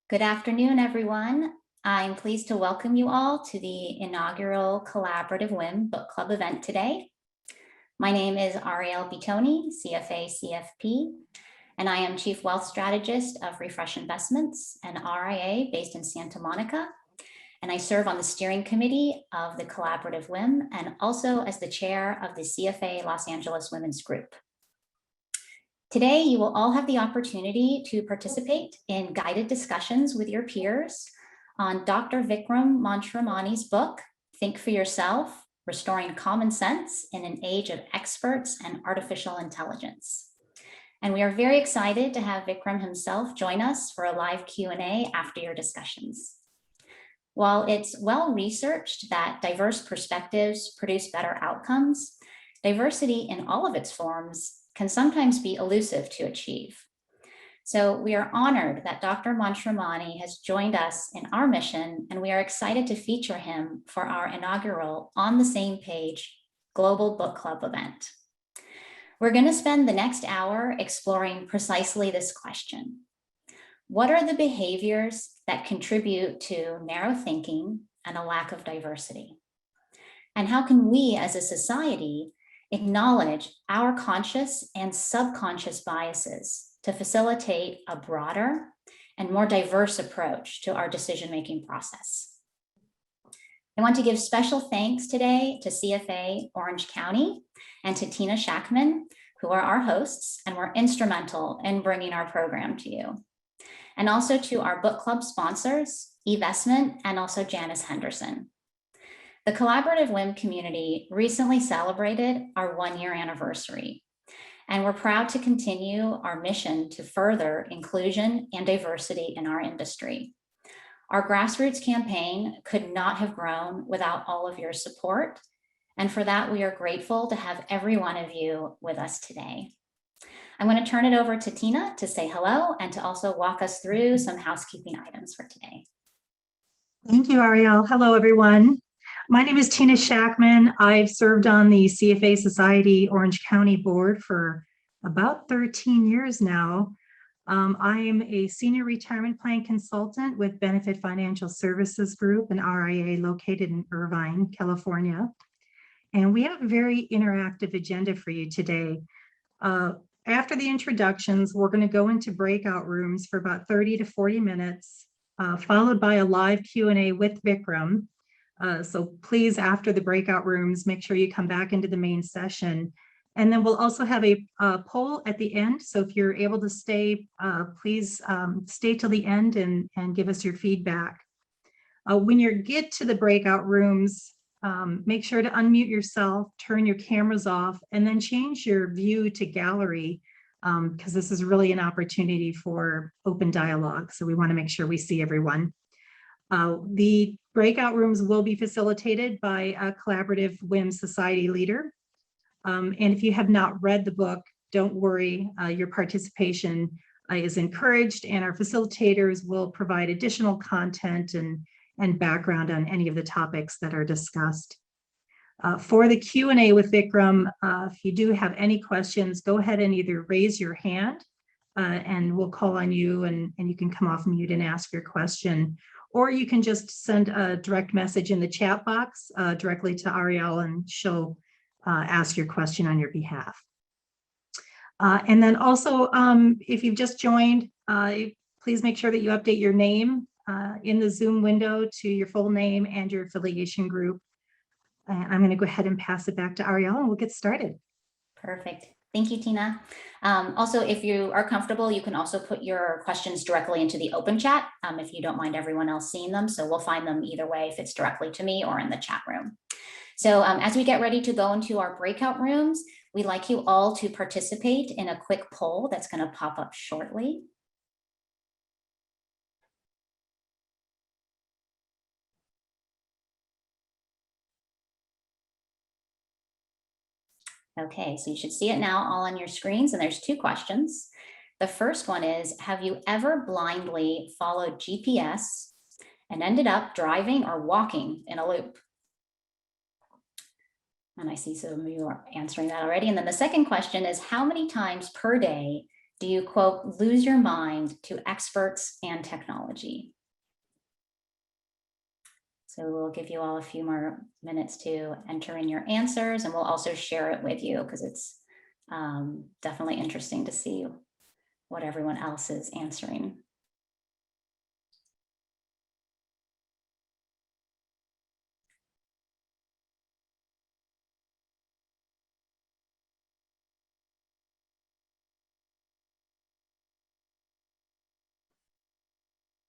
Good afternoon, everyone. I'm pleased to welcome you all to the inaugural Collaborative WIM Book Club event today. My name is Ariel Bitoni, CFA CFP, and I am Chief Wealth Strategist of Refresh Investments, an RIA based in Santa Monica. And I serve on the steering committee of the Collaborative WIM and also as the chair of the CFA Los Angeles Women's Group. Today, you will all have the opportunity to participate in guided discussions with your peers on Dr. Vikram Mansharamani's book, Think for Yourself, Restoring Common Sense in an Age of Experts and Artificial Intelligence. And we are very excited to have Vikram himself join us for a live Q&A after your discussions. While it's well researched that diverse perspectives produce better outcomes, diversity in all of its forms can sometimes be elusive to achieve. So we are honored that Dr. Mansharamani has joined us in our mission, and we are excited to feature him for our inaugural On the Same Page Global Book Club event. We're going to spend the next hour exploring precisely this question. What are the behaviors that contribute to narrow thinking and a lack of diversity? And how can we as a society acknowledge our conscious and subconscious biases to facilitate a broader and more diverse approach to our decision-making process? I want to give special thanks today to CFA Orange County and to Tina Shackman, who are our hosts and were instrumental in bringing our program to you. And also to our book club sponsors, eVestment and also Janice Henderson. The Collaborative WIM community recently celebrated our one-year anniversary, and we're proud to continue our mission to further inclusion and diversity in our industry. Our grassroots campaign could not have grown without all of your support, and for that we are grateful to have every one of you with us today. I'm going to turn it over to Tina to say hello and to also walk us through some housekeeping items for today. Thank you, Ariel. Hello, everyone. My name is Tina Shackman. I've served on the CFA Society Orange County Board for about 13 years now. I am a senior retirement plan consultant with Benefit Financial Services Group, an RIA located in Irvine, California. And we have a very interactive agenda for you today. After the introductions, we're going to go into breakout rooms for about 30 to 40 minutes, followed by a live Q&A with Vikram. So please, after the breakout rooms, make sure you come back into the main session. And then we'll also have a poll at the end. So if you're able to stay, please stay till the end and give us your feedback. When you get to the breakout rooms, make sure to unmute yourself, turn your cameras off, and then change your view to gallery, because this is really an opportunity for open dialogue. So we want to make sure we see everyone. The breakout rooms will be facilitated by a Collaborative WIM Society leader. And if you have not read the book, don't worry, your participation is encouraged, and our facilitators will provide additional content and background on any of the topics that are discussed. For the Q&A with Vikram, if you do have any questions, go ahead and either raise your hand and we'll call on you and you can come off mute and ask your question. Or you can just send a direct message in the chat box directly to Ariel, and she'll ask your question on your behalf. And then also, if you've just joined, please make sure that you update your name in the Zoom window to your full name and your affiliation group. I'm going to go ahead and pass it back to Ariel, and we'll get started. Perfect. Thank you, Tina. Also, if you are comfortable, you can also put your questions directly into the open chat if you don't mind everyone else seeing them. So we'll find them either way, if it's directly to me or in the chat room. So as we get ready to go into our breakout rooms, we'd like you all to participate in a quick poll that's going to pop up shortly. Okay, so you should see it now all on your screens, and there's two questions. The first one is, have you ever blindly followed GPS and ended up driving or walking in a loop? And I see some of you are answering that already. And then the second question is, how many times per day do you, quote, lose your mind to experts and technology? So we'll give you all a few more minutes to enter in your answers, and we'll also share it with you because it's definitely interesting to see what everyone else is answering.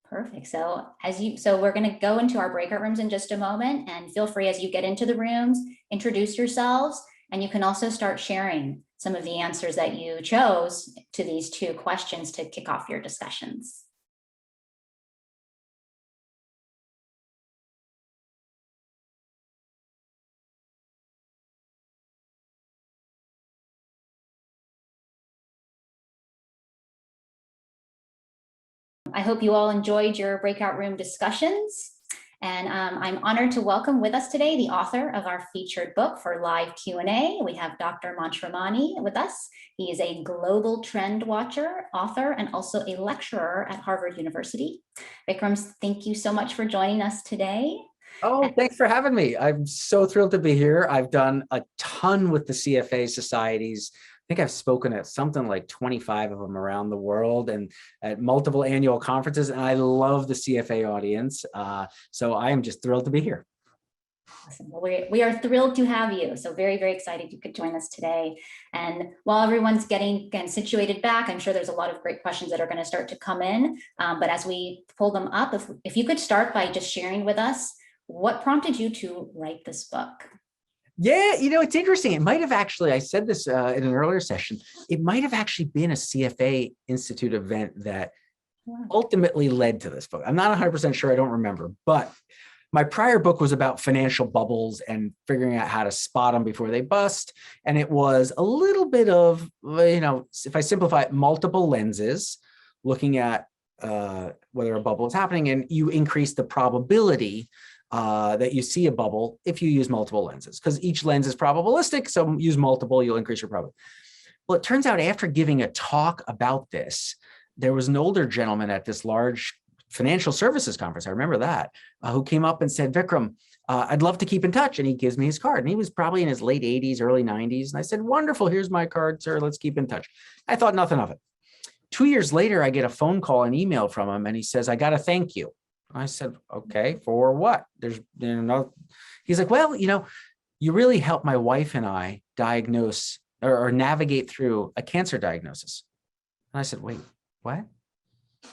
Perfect. So we're going to go into our breakout rooms in just a moment, and feel free as you get into the rooms, introduce yourselves, and you can also start sharing some of the answers that you chose to these two questions to kick off your discussions. I hope you all enjoyed your breakout room discussions. And I'm honored to welcome with us today the author of our featured book for live Q&A. We have Dr. Mansharamani with us. He is a global trend watcher, author, and also a lecturer at Harvard University. Vikram, thank you so much for joining us today. Oh, thanks for having me. I'm so thrilled to be here. I've done a ton with the CFA societies. I think I've spoken at something like 25 of them around the world and at multiple annual conferences. And I love the CFA audience. So I am just thrilled to be here. Awesome. Well, we are thrilled to have you. So very, very excited you could join us today. And while everyone's getting situated back, I'm sure there's a lot of great questions that are going to start to come in. But as we pull them up, if you could start by just sharing with us, what prompted you to write this book? Yeah, it's interesting. It might have actually, I said this in an earlier session, it might have actually been a CFA Institute event that ultimately led to this book. I'm not 100% sure. I don't remember. But my prior book was about financial bubbles and figuring out how to spot them before they bust. And it was a little bit of, if I simplify it, multiple lenses, looking at whether a bubble is happening, and you increase the probability that you see a bubble if you use multiple lenses, because each lens is probabilistic. So use multiple, you'll increase your probability. Well, it turns out after giving a talk about this, there was an older gentleman at this large financial services conference, I remember that, who came up and said, Vikram, I'd love to keep in touch. And he gives me his card. And he was probably in his late 80s, early 90s. And I said, wonderful, here's my card, sir. Let's keep in touch. I thought nothing of it. 2 years later, I get a phone call and email from him. And he says, I got to thank you. I said, okay, for what? There's no, he's like, well, you really helped my wife and I diagnose or navigate through a cancer diagnosis. And I said, wait, what?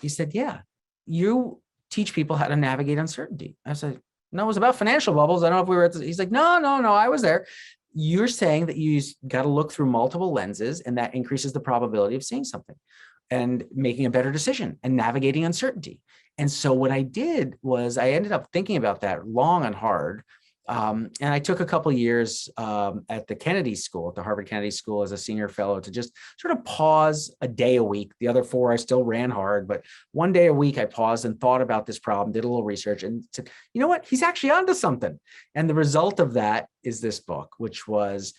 He said, yeah, you teach people how to navigate uncertainty. I said, no, it was about financial bubbles. I don't know if we were at this. He's like, no, I was there. You're saying that you got to look through multiple lenses, and that increases the probability of seeing something and making a better decision and navigating uncertainty. And so what I did was I ended up thinking about that long and hard. And I took a couple of years at the Kennedy School, at the Harvard Kennedy School as a senior fellow, to just sort of pause a day a week. The other 4, I still ran hard, but one day a week I paused and thought about this problem, did a little research, and said, you know what, he's actually onto something. And the result of that is this book, which was,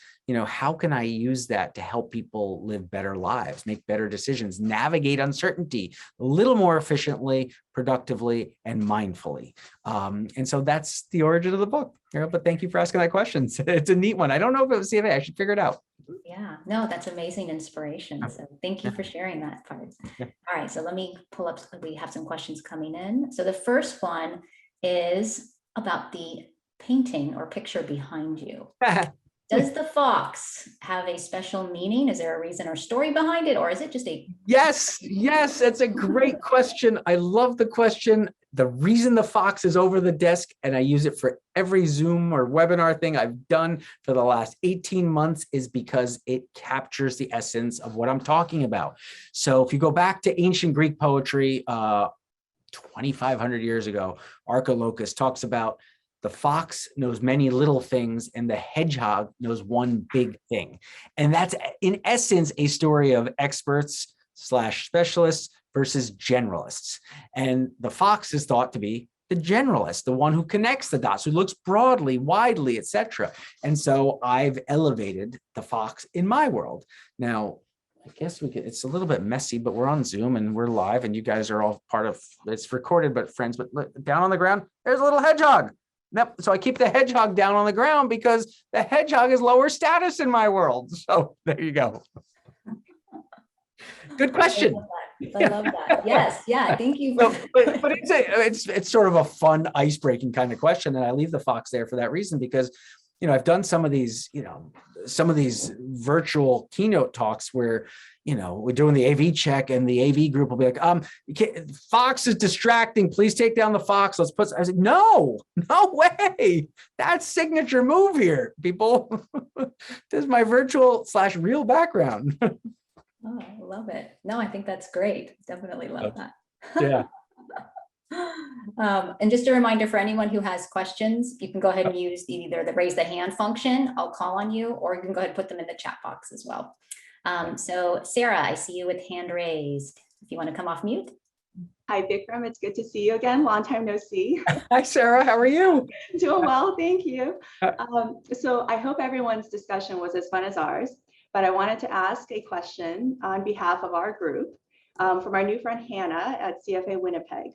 how can I use that to help people live better lives, make better decisions, navigate uncertainty a little more efficiently, productively, and mindfully. And so that's the origin of the book. But thank you for asking that question. It's a neat one. I don't know if it was CFA. I should figure it out. Yeah, no, that's amazing inspiration. So thank you for sharing that part. Yeah. All right, so let me pull up, we have some questions coming in. So the first one is about the painting or picture behind you. Does the fox have a special meaning? Is there a reason or story behind it? Or is it just a... Yes, that's a great question. I love the question. The reason the fox is over the desk, and I use it for every Zoom or webinar thing I've done for the last 18 months, is because it captures the essence of what I'm talking about. So if you go back to ancient Greek poetry, 2,500 years ago, Archilochus talks about the fox knows many little things and the hedgehog knows one big thing. And that's in essence a story of experts / specialists versus generalists. And the fox is thought to be the generalist, the one who connects the dots, who looks broadly, widely, etc. And so I've elevated the fox in my world. Now, I guess we could, it's a little bit messy, but we're on Zoom and we're live and you guys are all part of, it's recorded, but friends, but look, down on the ground, there's a little hedgehog. Yep. So I keep the hedgehog down on the ground because the hedgehog is lower status in my world. So there you go. Good question. I love that. Yes. Yeah. Thank you. So, but it's sort of a fun ice-breaking kind of question. And I leave the fox there for that reason, because, you know, I've done some of these virtual keynote talks where, you know, we're doing the AV check and the AV group will be like, fox is distracting. Please take down the fox. Let's put, I said, no way. That's signature move here, people. This is my virtual/real background. Oh, I love it. No, I think that's great. Definitely love that. Yeah. And just a reminder for anyone who has questions, you can go ahead and use either the raise the hand function, I'll call on you, or you can go ahead and put them in the chat box as well. So Sarah, I see you with hand raised. If you want to come off mute. Hi, Vikram. It's good to see you again. Long time no see. Hi, Sarah. How are you? Doing well, thank you. So I hope everyone's discussion was as fun as ours, but I wanted to ask a question on behalf of our group from our new friend Hannah at CFA Winnipeg.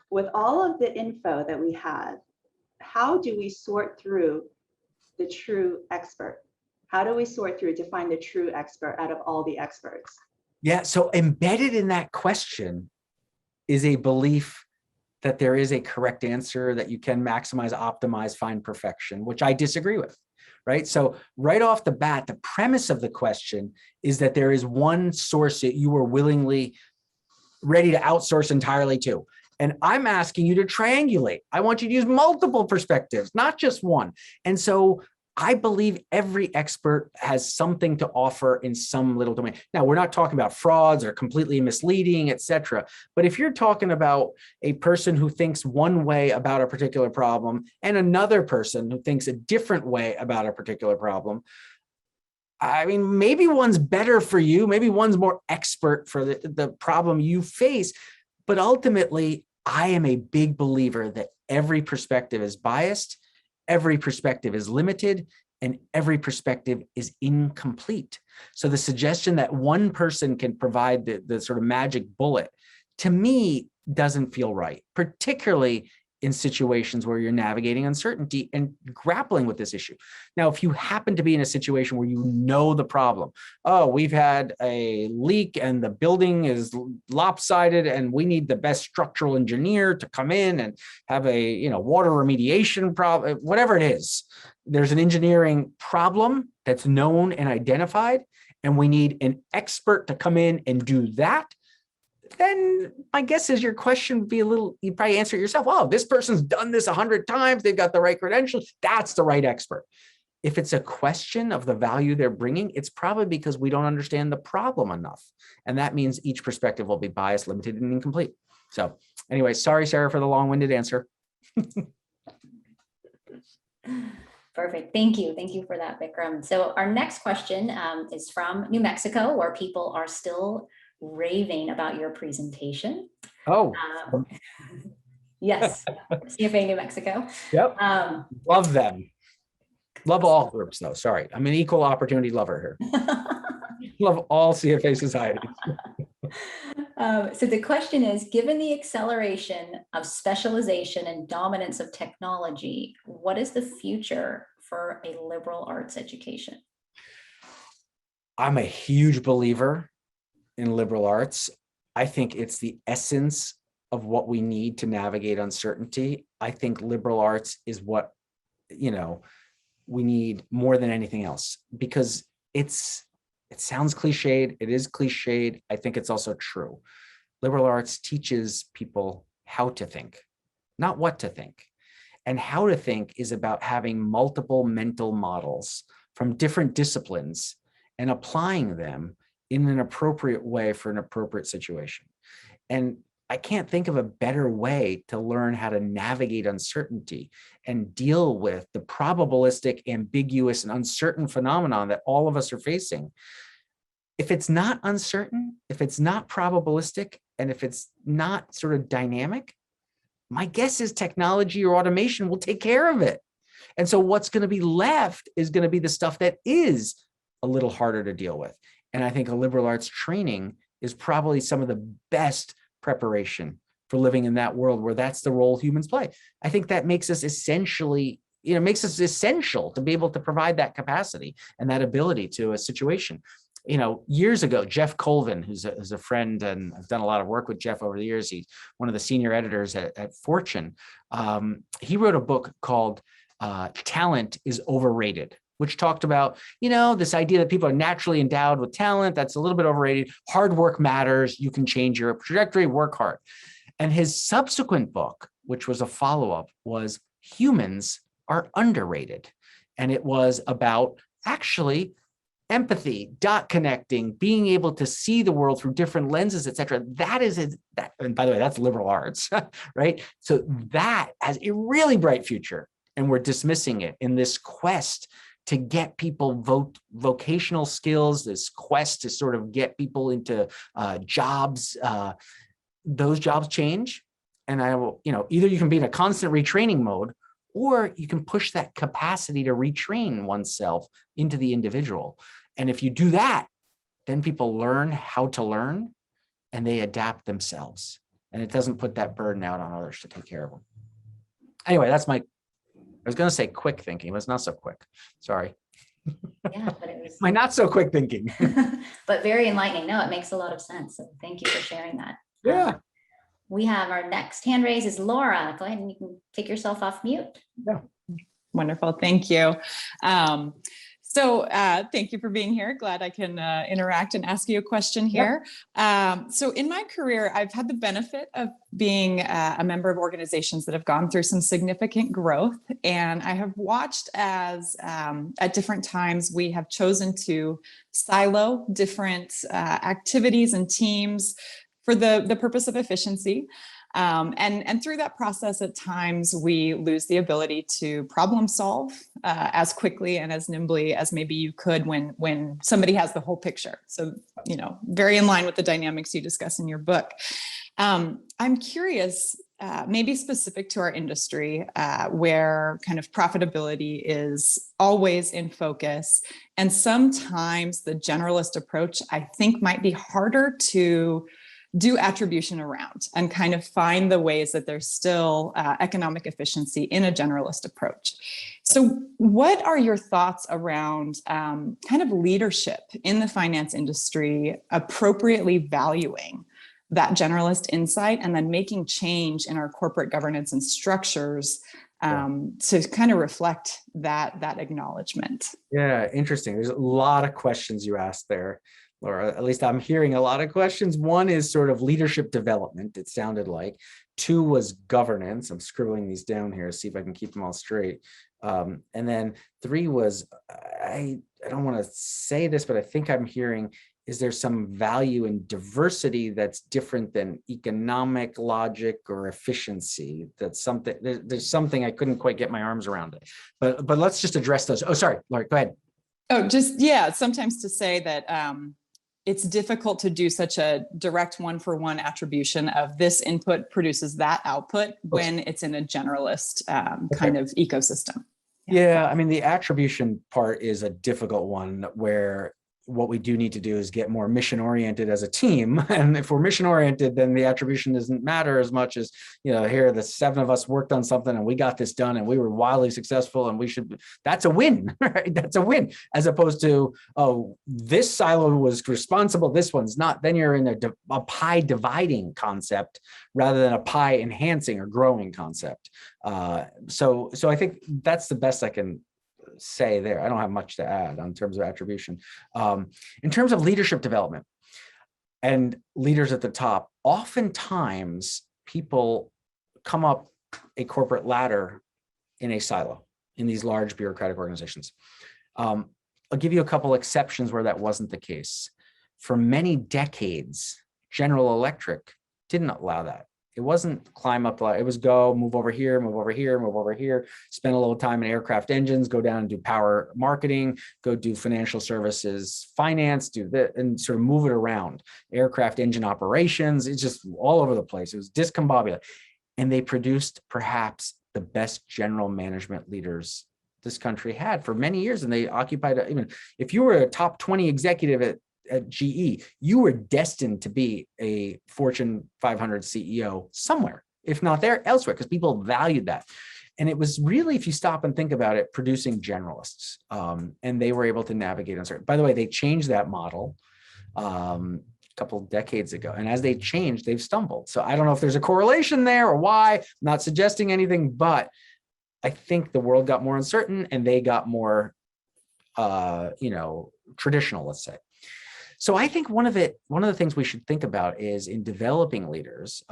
With all of the info that we have, how do we sort through the true expert? How do we sort through to find the true expert out of all the experts? Yeah, so embedded in that question is a belief that there is a correct answer, that you can maximize, optimize, find perfection, which I disagree with, right? So right off the bat, the premise of the question is that there is one source that you are willingly ready to outsource entirely to. And I'm asking you to triangulate. I want you to use multiple perspectives, not just one. And so I believe every expert has something to offer in some little domain. Now, we're not talking about frauds or completely misleading, et cetera. But if you're talking about a person who thinks one way about a particular problem and another person who thinks a different way about a particular problem, I mean, maybe one's better for you. Maybe one's more expert for the problem you face. But ultimately, I am a big believer that every perspective is biased, every perspective is limited, and every perspective is incomplete. So the suggestion that one person can provide the sort of magic bullet, to me, doesn't feel right, particularly in situations where you're navigating uncertainty and grappling with this issue. Now, if you happen to be in a situation where you know the problem, oh, we've had a leak and the building is lopsided and we need the best structural engineer to come in and have a water remediation problem, whatever it is, there's an engineering problem that's known and identified, and we need an expert to come in and do that. Then my guess is your question would be you'd probably answer it yourself. Oh, this person's done this 100 times. They've got the right credentials. That's the right expert. If it's a question of the value they're bringing, it's probably because we don't understand the problem enough. And that means each perspective will be biased, limited, and incomplete. So anyway, sorry, Sarah, for the long-winded answer. Perfect. Thank you. Thank you for that, Vikram. So our next question is from New Mexico, where people are still raving about your presentation. Oh, yes, CFA New Mexico. Yep. Love them. Love all groups, though. Sorry, I'm an equal opportunity lover here. Love all CFA societies. So the question is, given the acceleration of specialization and dominance of technology, what is the future for a liberal arts education? I'm a huge believer in liberal arts. I think it's the essence of what we need to navigate uncertainty. I think liberal arts is what, we need more than anything else, because it sounds cliched. It is cliched. I think it's also true. Liberal arts teaches people how to think, not what to think. And how to think is about having multiple mental models from different disciplines and applying them in an appropriate way for an appropriate situation. And I can't think of a better way to learn how to navigate uncertainty and deal with the probabilistic, ambiguous, and uncertain phenomenon that all of us are facing. If it's not uncertain, if it's not probabilistic, and if it's not sort of dynamic, my guess is technology or automation will take care of it. And so what's going to be left is going to be the stuff that is a little harder to deal with. And I think a liberal arts training is probably some of the best preparation for living in that world where that's the role humans play. I think that makes us essentially, makes us essential to be able to provide that capacity and that ability to a situation. Years ago, Jeff Colvin, who's a friend, and I've done a lot of work with Jeff over the years. He's one of the senior editors at Fortune. He wrote a book called Talent is Overrated, which talked about, this idea that people are naturally endowed with talent. That's a little bit overrated. Hard work matters. You can change your trajectory, work hard. And his subsequent book, which was a follow-up, was Humans Are Underrated. And it was about actually empathy, dot connecting, being able to see the world through different lenses, et cetera. And by the way, that's liberal arts, right? So that has a really bright future, and we're dismissing it in this quest to get people vocational skills, this quest to sort of get people into jobs. Those jobs change, and either you can be in a constant retraining mode, or you can push that capacity to retrain oneself into the individual. And if you do that, then people learn how to learn, and they adapt themselves. And it doesn't put that burden out on others to take care of them. Anyway, I was going to say quick thinking, but it's not so quick. Sorry. Yeah, but it was My not so quick thinking. but very enlightening. No, it makes a lot of sense. So thank you for sharing that. Yeah. We have our next hand raise is Laura. Go ahead and you can take yourself off mute. Yeah. Wonderful. Thank you. So thank you for being here. Glad I can interact and ask you a question here. So in my career, I've had the benefit of being a member of organizations that have gone through some significant growth. And I have watched as at different times we have chosen to silo different activities and teams for the purpose of efficiency. And through that process, at times we lose the ability to problem solve as quickly and as nimbly as maybe you could when somebody has the whole picture. So, very in line with the dynamics you discuss in your book. I'm curious, maybe specific to our industry, where kind of profitability is always in focus. And sometimes the generalist approach, I think, might be harder to do attribution around and kind of find the ways that there's still economic efficiency in a generalist approach. So what are your thoughts around kind of leadership in the finance industry, appropriately valuing that generalist insight and then making change in our corporate governance and structures to kind of reflect that acknowledgement? Yeah, interesting. There's a lot of questions you asked there, Laura. At least I'm hearing a lot of questions. One is sort of leadership development, it sounded like. Two was governance. I'm scribbling these down here, see if I can keep them all straight. And then three was, I don't want to say this, but I think I'm hearing, is there some value in diversity that's different than economic logic or efficiency? That's something, there's something I couldn't quite get my arms around it. But let's just address those. Oh, sorry, Laura, go ahead. Oh, sometimes to say that it's difficult to do such a direct one-for-one attribution of this input produces that output when it's in a generalist kind of ecosystem. Yeah, I mean, the attribution part is a difficult one where what we do need to do is get more mission oriented as a team. And if we're mission oriented, then the attribution doesn't matter as much as, here, the seven of us worked on something and we got this done and we were wildly successful and that's a win, right? That's a win, as opposed to, oh, this silo was responsible, this one's not. Then you're in a pie dividing concept rather than a pie enhancing or growing concept. So I think that's the best I can say there. I don't have much to add in terms of attribution. In terms of leadership development and leaders at the top, oftentimes people come up a corporate ladder in a silo in these large bureaucratic organizations. I'll give you a couple exceptions where that wasn't the case. For many decades, General Electric didn't allow that. It wasn't climb up, it was go, move over here, move over here, move over here, spend a little time in aircraft engines, go down and do power marketing, go do financial services, finance, do that, and sort of move it around. Aircraft engine operations, it's just all over the place. It was discombobulated. And they produced perhaps the best general management leaders this country had for many years. And they occupied, even if you were a top 20 executive at at GE, you were destined to be a Fortune 500 CEO somewhere, if not there, elsewhere, because people valued that. And it was really, if you stop and think about it, producing generalists. And they were able to navigate uncertainty. By the way, they changed that model a couple of decades ago. And as they changed, they've stumbled. So I don't know if there's a correlation there or why. I'm not suggesting anything, but I think the world got more uncertain and they got more, traditional, let's say. So I think one of the things we should think about is in developing leaders,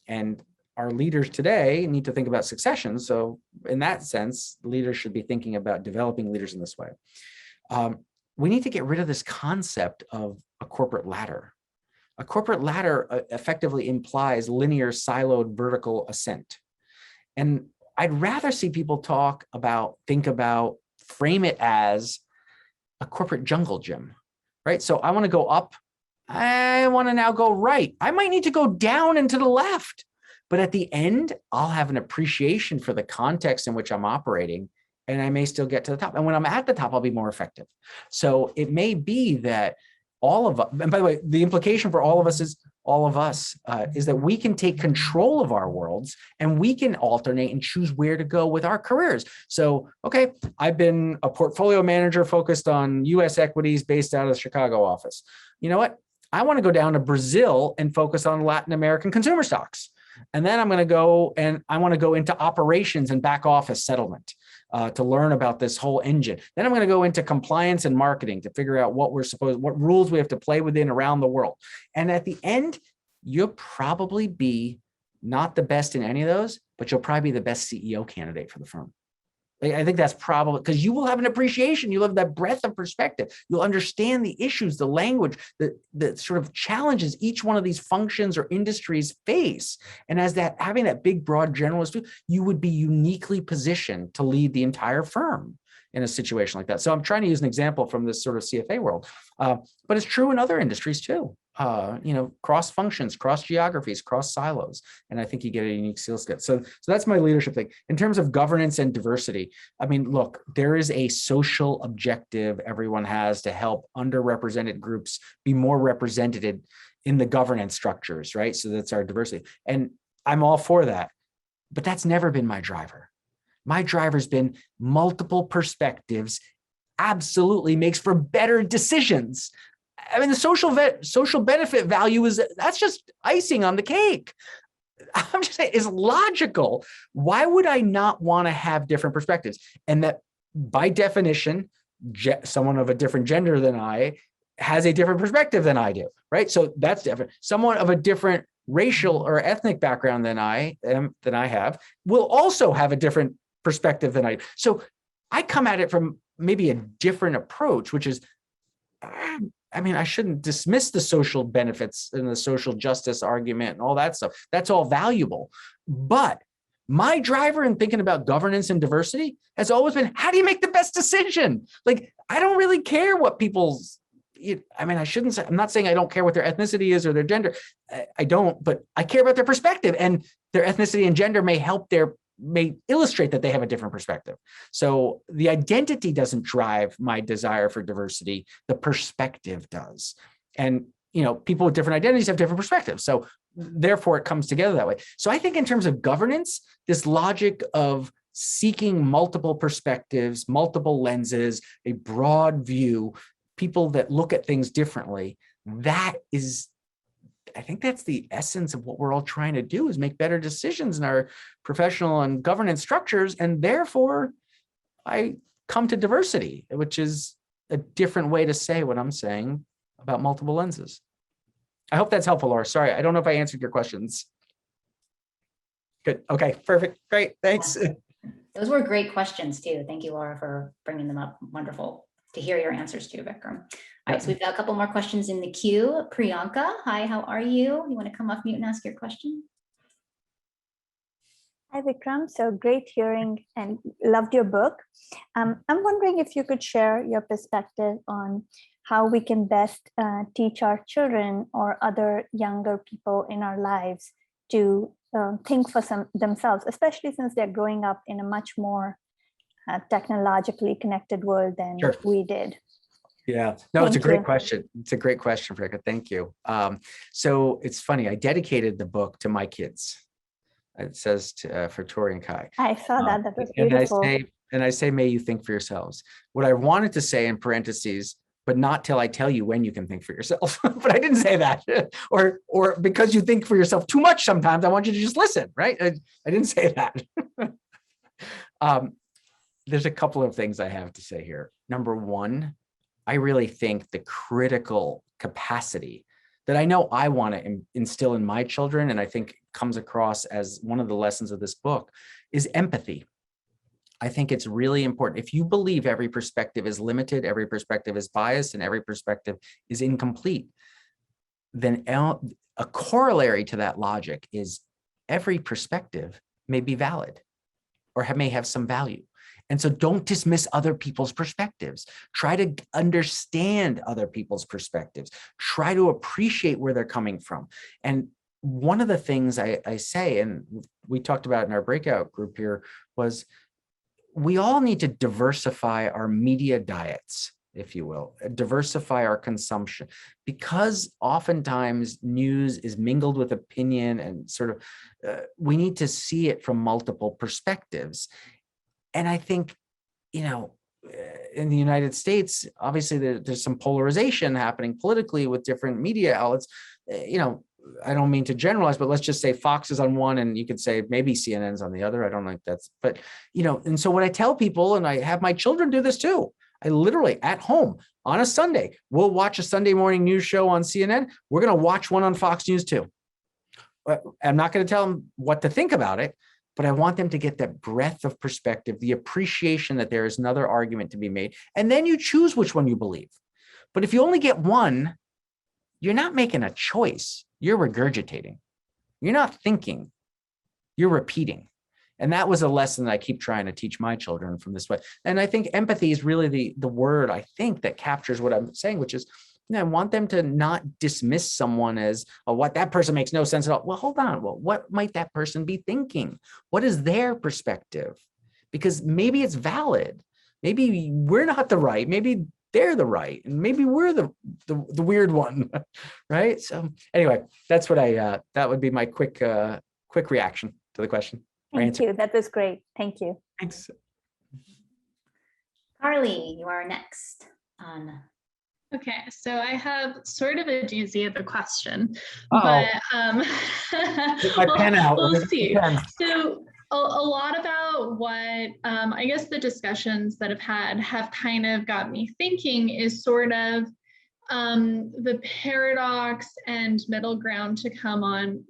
and our leaders today need to think about succession. So in that sense, leaders should be thinking about developing leaders in this way. We need to get rid of this concept of a corporate ladder. A corporate ladder effectively implies linear, siloed, vertical ascent. And I'd rather see people think about, frame it as a corporate jungle gym, right? So I want to go up. I want to now go right. I might need to go down and to the left. But at the end, I'll have an appreciation for the context in which I'm operating, and I may still get to the top. And when I'm at the top, I'll be more effective. So it may be that all of us, and by the way, the implication for all of us is that we can take control of our worlds and we can alternate and choose where to go with our careers. So, okay, I've been a portfolio manager focused on US equities based out of the Chicago office. You know what? I want to go down to Brazil and focus on Latin American consumer stocks. And then I'm going to go and I want to go into operations and back office settlement to learn about this whole engine. Then I'm going to go into compliance and marketing to figure out what rules we have to play within around the world. And at the end, you'll probably be not the best in any of those, but you'll probably be the best CEO candidate for the firm. I think that's probably because you will have an appreciation. You'll have that breadth of perspective. You'll understand the issues, the language, the sort of challenges each one of these functions or industries face. And as having that big, broad generalist view, you would be uniquely positioned to lead the entire firm in a situation like that. So I'm trying to use an example from this sort of CFA world, but it's true in other industries too. Cross functions, cross geographies, cross silos. And I think you get a unique skill set. So that's my leadership thing. In terms of governance and diversity, I mean, look, there is a social objective everyone has to help underrepresented groups be more represented in the governance structures, right? So that's our diversity. And I'm all for that, but that's never been my driver. My driver's been multiple perspectives absolutely makes for better decisions. I mean, the social benefit value that's just icing on the cake. I'm just saying it's logical. Why would I not want to have different perspectives? And that by definition, someone of a different gender than I has a different perspective than I do, right? So that's different. Someone of a different racial or ethnic background than I have will also have a different perspective than I do. So I come at it from maybe a different approach, which is, I mean, I shouldn't dismiss the social benefits and the social justice argument and all that stuff. That's all valuable. But my driver in thinking about governance and diversity has always been, how do you make the best decision? Like, I don't really care what people's, I mean, I'm not saying I don't care what their ethnicity is or their gender. I don't, but I care about their perspective, and their ethnicity and gender may illustrate that they have a different perspective. So the identity doesn't drive my desire for diversity, the perspective does. And, people with different identities have different perspectives. So therefore it comes together that way. So I think in terms of governance, this logic of seeking multiple perspectives, multiple lenses, a broad view, people that look at things differently, I think that's the essence of what we're all trying to do, is make better decisions in our professional and governance structures. And therefore, I come to diversity, which is a different way to say what I'm saying about multiple lenses. I hope that's helpful, Laura. Sorry, I don't know if I answered your questions. Good. Okay, perfect. Great. Thanks. Those were great questions too. Thank you, Laura, for bringing them up. Wonderful to hear your answers too, Vikram. All right, so we've got a couple more questions in the queue. Priyanka, hi, how are you? You want to come off mute and ask your question? Hi, Vikram. So great hearing and loved your book. I'm wondering if you could share your perspective on how we can best teach our children or other younger people in our lives to think for themselves, especially since they're growing up in a much more technologically connected world than we did. Yeah, no, it's a Thank great you. question. It's a great question, Frika. Thank you. So it's funny. I dedicated the book to my kids. It says for Tori and Kai. I saw that. That was And I beautiful. say, may you think for yourselves. What I wanted to say in parentheses, but not till I tell you when you can think for yourself. But I didn't say that. or because you think for yourself too much sometimes, I want you to just listen, right? I didn't say that. There's a couple of things I have to say here. Number one, I really think the critical capacity that I know I want to instill in my children, and I think comes across as one of the lessons of this book, is empathy. I think it's really important. If you believe every perspective is limited, every perspective is biased, and every perspective is incomplete, then a corollary to that logic is every perspective may be valid or may have some value. And so don't dismiss other people's perspectives. Try to understand other people's perspectives. Try to appreciate where they're coming from. And one of the things I say, and we talked about in our breakout group here, was we all need to diversify our media diets, if you will, diversify our consumption, because oftentimes news is mingled with opinion and sort of, we need to see it from multiple perspectives. And I think, in the United States, obviously there's some polarization happening politically with different media outlets. I don't mean to generalize, but let's just say Fox is on one and you could say maybe CNN's on the other. I don't think that's, but, and so what I tell people, and I have my children do this too, I literally at home on a Sunday, we'll watch a Sunday morning news show on CNN. We're going to watch one on Fox News too. I'm not going to tell them what to think about it, but I want them to get that breadth of perspective, the appreciation that there is another argument to be made, and then you choose which one you believe. But if you only get one, you're not making a choice. You're regurgitating. You're not thinking. You're repeating. And that was a lesson that I keep trying to teach my children from this way. And I think empathy is really the word, I think, that captures what I'm saying, which is, I want them to not dismiss someone as, oh, what, that person makes no sense at all. Well, hold on. Well, what might that person be thinking? What is their perspective? Because maybe it's valid. Maybe we're not the right. Maybe they're the right. And maybe we're the weird one, right? So anyway, that's what that would be my quick reaction to the question. Thank you. That was great. Thank you. Thanks. Carly, you are next on. Okay, so I have sort of a doozy of a question, Uh-oh. but Get my pen out. we'll see. So a lot about what I guess the discussions that have kind of got me thinking is sort of the paradox and middle ground to come on,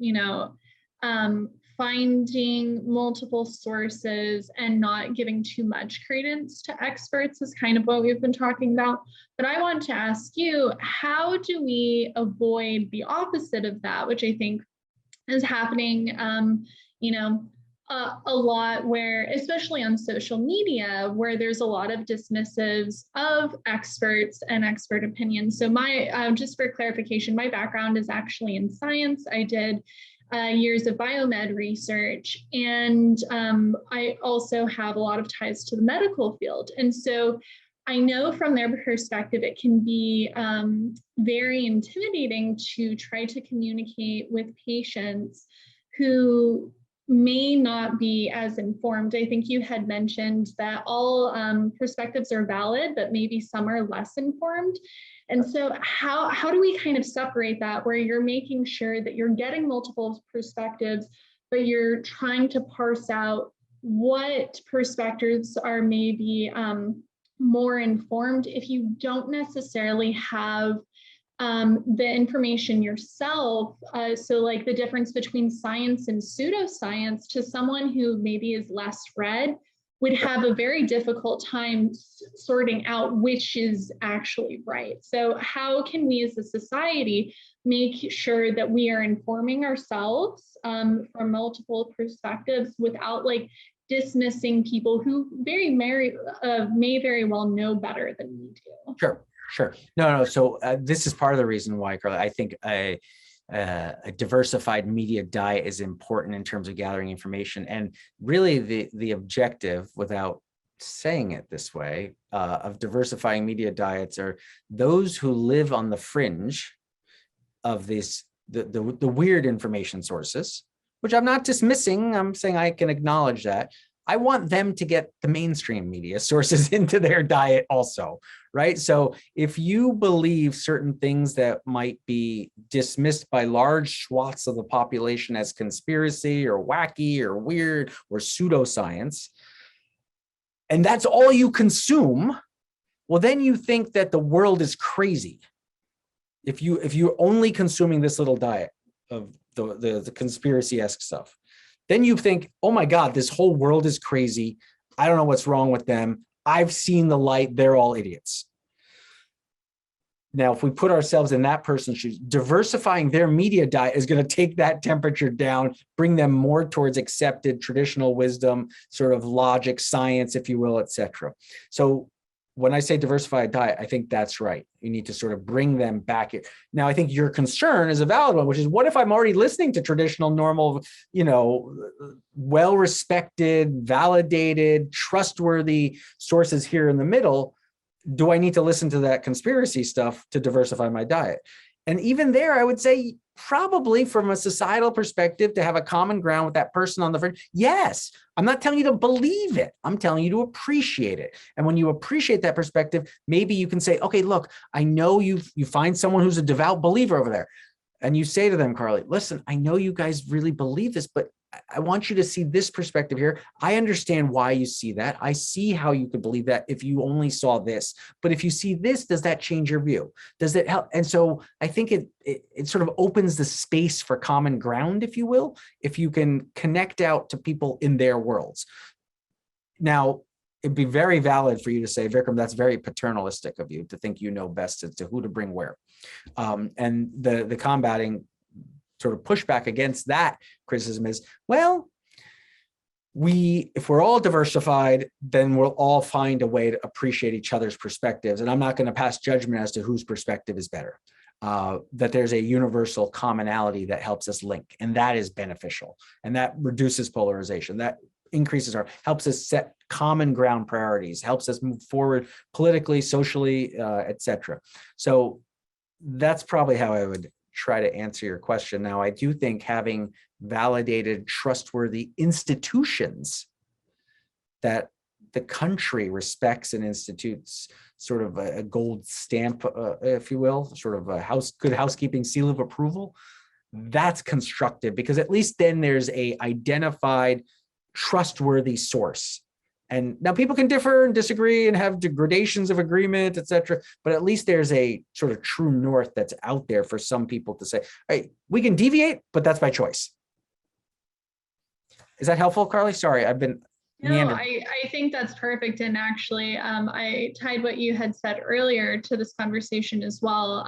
finding multiple sources and not giving too much credence to experts is kind of what we've been talking about. But I want to ask you, how do we avoid the opposite of that, which I think is happening, a lot where, especially on social media, where there's a lot of dismissives of experts and expert opinions. So just for clarification, my background is actually in science. I did years of biomed research, and I also have a lot of ties to the medical field. And so I know from their perspective, it can be very intimidating to try to communicate with patients who may not be as informed. I think you had mentioned that all perspectives are valid, but maybe some are less informed. And so how do we kind of separate that, where you're making sure that you're getting multiple perspectives, but you're trying to parse out what perspectives are maybe more informed if you don't necessarily have the information yourself? So like the difference between science and pseudoscience, to someone who maybe is less read, would have a very difficult time sorting out which is actually right. So how can we as a society make sure that we are informing ourselves from multiple perspectives without dismissing people who may very well know better than we do? Sure. No. So this is part of the reason why, Carla, I think a diversified media diet is important in terms of gathering information. And really the objective, without saying it this way, of diversifying media diets are those who live on the fringe of these, the weird information sources, which I'm not dismissing. I'm saying I can acknowledge that. I want them to get the mainstream media sources into their diet also, right? So if you believe certain things that might be dismissed by large swaths of the population as conspiracy or wacky or weird or pseudoscience, and that's all you consume, well, then you think that the world is crazy. If you're only consuming this little diet of the conspiracy-esque stuff, then you think, oh my God, this whole world is crazy. I don't know what's wrong with them. I've seen the light. They're all idiots. Now, if we put ourselves in that person's shoes, diversifying their media diet is going to take that temperature down, bring them more towards accepted traditional wisdom, sort of logic, science, if you will, et cetera. So when I say diversify a diet, I think that's right. You need to sort of bring them back here. Now, I think your concern is a valid one, which is, what if I'm already listening to traditional, normal, well-respected, validated, trustworthy sources here in the middle? Do I need to listen to that conspiracy stuff to diversify my diet? And even there, I would say probably from a societal perspective, to have a common ground with that person on the fringe. Yes, I'm not telling you to believe it. I'm telling you to appreciate it. And when you appreciate that perspective, maybe you can say, okay, look, I know you find someone who's a devout believer over there. And you say to them, Carly, listen, I know you guys really believe this, but I want you to see this perspective here. I understand why you see that. I see how you could believe that if you only saw this. But if you see this, does that change your view? Does it help? And so I think it sort of opens the space for common ground, if you will, if you can connect out to people in their worlds. Now, it'd be very valid for you to say, Vikram, that's very paternalistic of you to think you know best as to who to bring where. And the combating sort of pushback against that criticism is, well, if we're all diversified, then we'll all find a way to appreciate each other's perspectives. And I'm not going to pass judgment as to whose perspective is better. That there's a universal commonality that helps us link, and that is beneficial. And that reduces polarization. That helps us set common ground priorities, helps us move forward politically, socially, et cetera. So that's probably how I would try to answer your question. Now, I do think having validated, trustworthy institutions that the country respects and institutes, sort of a gold stamp, if you will, sort of a good housekeeping seal of approval, that's constructive, because at least then there's a identified, trustworthy source. And now people can differ and disagree and have gradations of agreement, et cetera, but at least there's a sort of true north that's out there for some people to say, hey, we can deviate, but that's by choice. Is that helpful, Carly? Sorry, I've been No, I think that's perfect. And actually, I tied what you had said earlier to this conversation as well.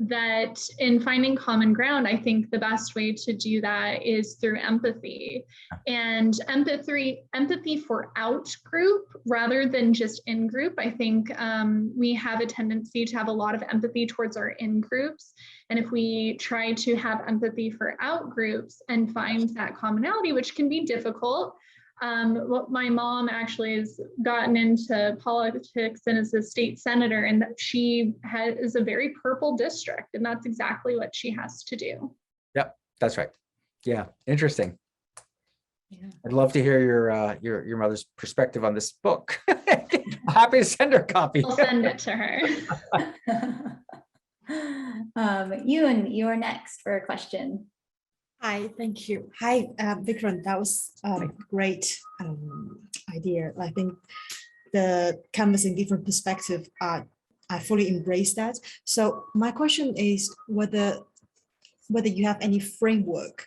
That in finding common ground, I think the best way to do that is through empathy, and empathy for out group rather than just in group. I think we have a tendency to have a lot of empathy towards our in groups. And if we try to have empathy for out groups and find that commonality, which can be difficult. My mom actually has gotten into politics and is a state senator, and that she is a very purple district, and that's exactly what she has to do. Yep, that's right. Yeah, interesting. Yeah. I'd love to hear your mother's perspective on this book. Happy to send her a copy. I'll send it to her. Yoon, you're next for a question. Hi, thank you. Hi, Vikram. That was a great idea. I think the canvassing different perspective, I fully embrace that. So my question is whether you have any framework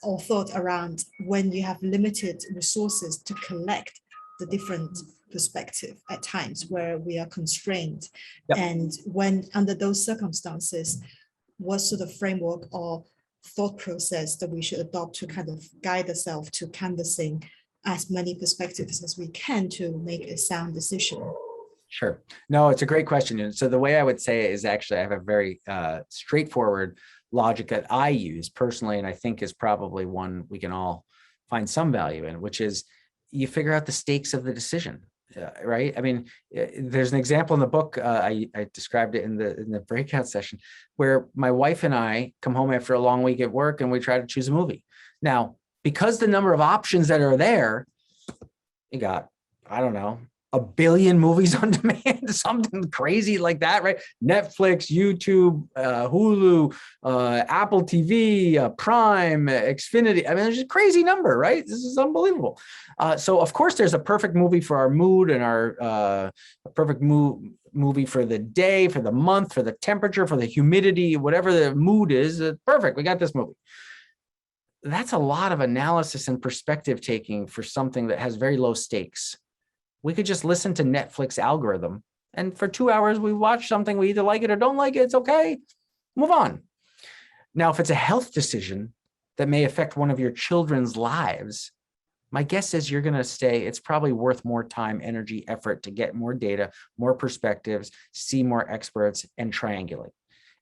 or thought around when you have limited resources to collect the different perspective at times where we are constrained. Yep. And when under those circumstances, what sort of framework or thought process that we should adopt to kind of guide ourselves to canvassing as many perspectives as we can to make a sound decision? Sure. No, it's a great question. And so the way I would say it is, actually, I have a very straightforward logic that I use personally, and I think is probably one we can all find some value in, which is you figure out the stakes of the decision. right? I mean, there's an example in the book. I described it in the breakout session, where my wife and I come home after a long week at work and we try to choose a movie. Now, because the number of options that are there, you got, I don't know, 1 billion movies on demand, something crazy like that, right? Netflix, YouTube, Hulu, Apple TV, Prime, Xfinity. I mean, there's a crazy number, right? This is unbelievable. So of course, there's a perfect movie for our mood and our perfect movie for the day, for the month, for the temperature, for the humidity, whatever the mood is. Perfect. We got this movie. That's a lot of analysis and perspective taking for something that has very low stakes. We could just listen to Netflix algorithm, and for 2 hours, we watch something, we either like it or don't like it, it's okay, move on. Now, if it's a health decision that may affect one of your children's lives, my guess is you're gonna say it's probably worth more time, energy, effort to get more data, more perspectives, see more experts, and triangulate.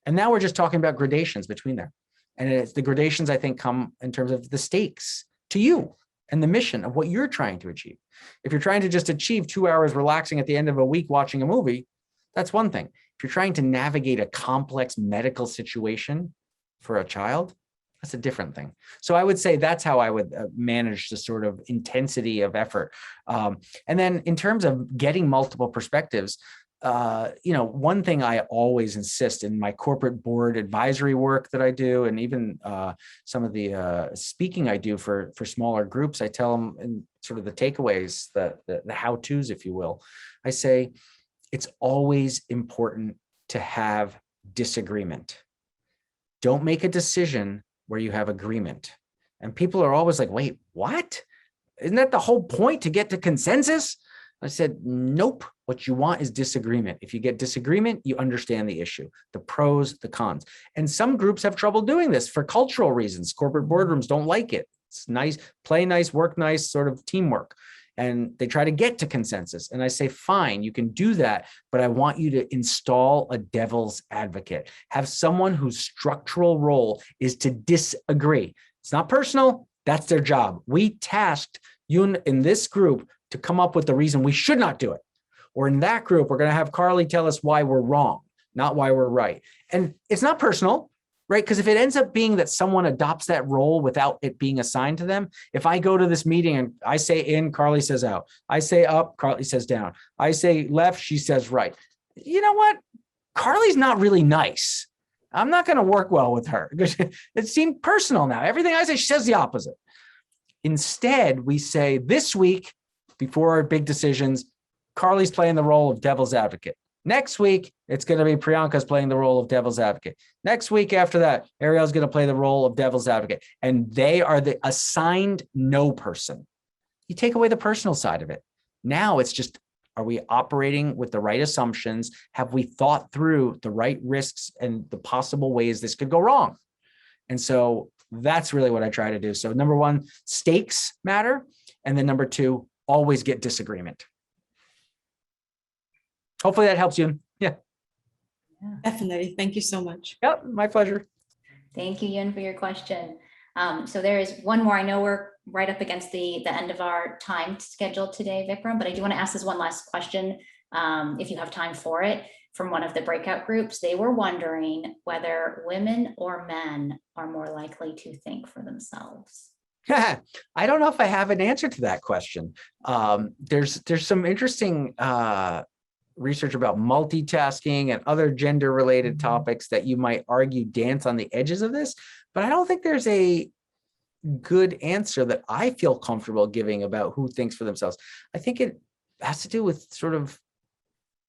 And now we're just talking about gradations between there. And it's the gradations, I think, come in terms of the stakes to you and the mission of what you're trying to achieve. If you're trying to just achieve 2 hours relaxing at the end of a week watching a movie, that's one thing. If you're trying to navigate a complex medical situation for a child, that's a different thing. So I would say that's how I would manage the sort of intensity of effort. And then in terms of getting multiple perspectives, one thing I always insist in my corporate board advisory work that I do, and even some of the speaking I do for smaller groups, I tell them in sort of the takeaways, the how-tos, if you will. I say, it's always important to have disagreement. Don't make a decision where you have agreement. And people are always like, wait, what? Isn't that the whole point, to get to consensus? I said, nope. What you want is disagreement. If you get disagreement, you understand the issue, the pros, the cons. And some groups have trouble doing this for cultural reasons. Corporate boardrooms don't like it. It's nice, play nice, work nice, sort of teamwork. And they try to get to consensus. And I say, fine, you can do that, but I want you to install a devil's advocate. Have someone whose structural role is to disagree. It's not personal. That's their job. We tasked you in this group to come up with the reason we should not do it. Or in that group, we're going to have Carly tell us why we're wrong, not why we're right. And it's not personal, right? Because if it ends up being that someone adopts that role without it being assigned to them, if I go to this meeting and I say in, Carly says out, I say up, Carly says down, I say left, she says right. You know what? Carly's not really nice. I'm not going to work well with her because it seemed personal now. Everything I say, she says the opposite. Instead, we say this week, before our big decisions, Carly's playing the role of devil's advocate. Next week, it's going to be Priyanka's playing the role of devil's advocate. Next week after that, Ariel's going to play the role of devil's advocate. And they are the assigned no person. You take away the personal side of it. Now it's just, are we operating with the right assumptions? Have we thought through the right risks and the possible ways this could go wrong? And so that's really what I try to do. So number one, stakes matter. And then number two, always get disagreement. Hopefully that helps you. Yeah. Definitely. Thank you so much. Yep, my pleasure. Thank you, Yun, for your question. So there is one more. I know we're right up against the end of our time schedule today, Vikram, but I do want to ask this one last question, if you have time for it, from one of the breakout groups. They were wondering whether women or men are more likely to think for themselves. I don't know if I have an answer to that question. There's some interesting research about multitasking and other gender-related topics that you might argue dance on the edges of this, but I don't think there's a good answer that I feel comfortable giving about who thinks for themselves. I think it has to do with sort of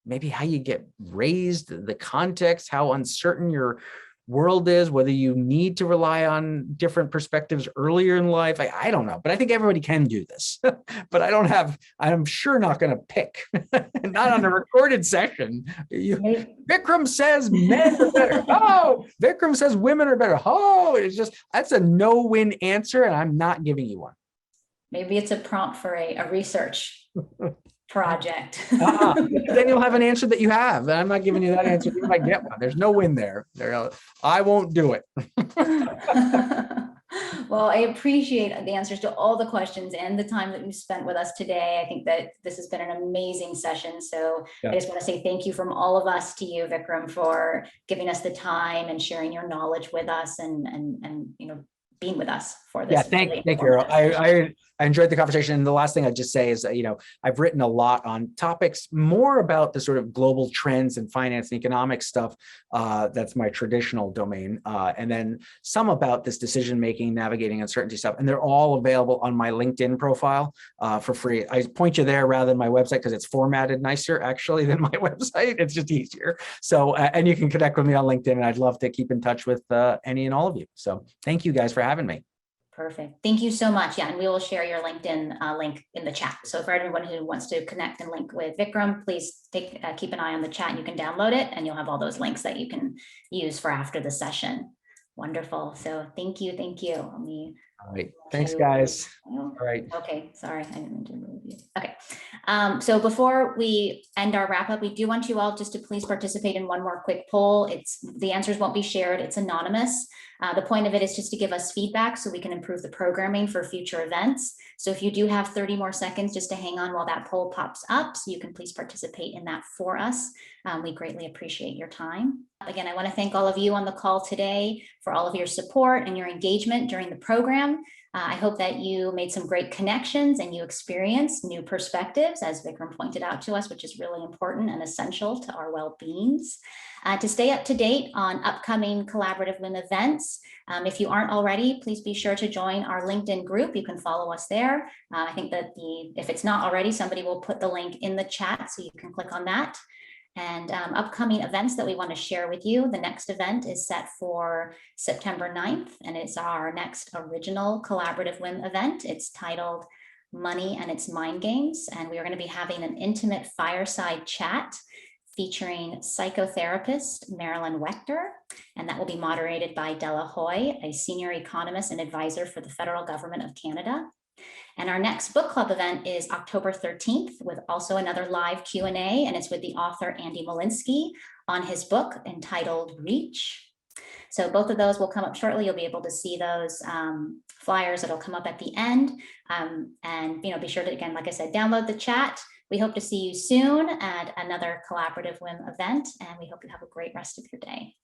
maybe how you get raised, the context, how uncertain your world is, whether you need to rely on different perspectives earlier in life. I don't know, but I think everybody can do this. But I'm sure not going to pick, not on a recorded session. Vikram says men are better. Oh, Vikram says women are better. Oh, that's a no-win answer, and I'm not giving you one. Maybe it's a prompt for a research project. Then you'll have an answer that you have. And I'm not giving you that answer. You might get one. There's no win there. I won't do it. Well, I appreciate the answers to all the questions and the time that you spent with us today. I think that this has been an amazing session. So Yeah. I just want to say thank you from all of us to you, Vikram, for giving us the time and sharing your knowledge with us and being with us for this. Yeah, thank you, Earl. I enjoyed the conversation. And the last thing I'd just say is, I've written a lot on topics more about the sort of global trends and finance and economic stuff. That's my traditional domain. And then some about this decision-making, navigating uncertainty stuff. And they're all available on my LinkedIn profile for free. I point you there rather than my website because it's formatted nicer actually than my website. It's just easier. So, and you can connect with me on LinkedIn, and I'd love to keep in touch with any and all of you. So thank you guys for having me. Perfect. Thank you so much. Yeah, and we will share your LinkedIn link in the chat. So for everyone who wants to connect and link with Vikram, please keep an eye on the chat. You can download it and you'll have all those links that you can use for after the session. Wonderful. So thank you. Thank you. All right. Thanks, guys. All right. Okay. Sorry. I didn't mean to move you. Okay. So before we end our wrap up, we do want you all just to please participate in one more quick poll. The answers won't be shared. It's anonymous. The point of it is just to give us feedback so we can improve the programming for future events. So if you do have 30 more seconds just to hang on while that poll pops up, so you can please participate in that for us. We greatly appreciate your time. Again, I want to thank all of you on the call today for all of your support and your engagement during the program. I hope that you made some great connections and you experienced new perspectives, as Vikram pointed out to us, which is really important and essential to our well-beings. To stay up to date on upcoming collaborative WIM events, if you aren't already, please be sure to join our LinkedIn group. You can follow us there. I think that if it's not already, somebody will put the link in the chat so you can click on that. And upcoming events that we want to share with you. The next event is set for September 9th, and it's our next original collaborative WIM event. It's titled Money and Its Mind Games, and we are going to be having an intimate fireside chat featuring psychotherapist Marilyn Wechter, and that will be moderated by Della Hoy, a senior economist and advisor for the federal government of Canada. And our next book club event is October 13th with also another live Q&A, and it's with the author Andy Molinsky on his book entitled Reach. So both of those will come up shortly. You'll be able to see those flyers that'll come up at the end. And be sure to, again, like I said, download the chat. We hope to see you soon at another collaborative WIM event, and we hope you have a great rest of your day.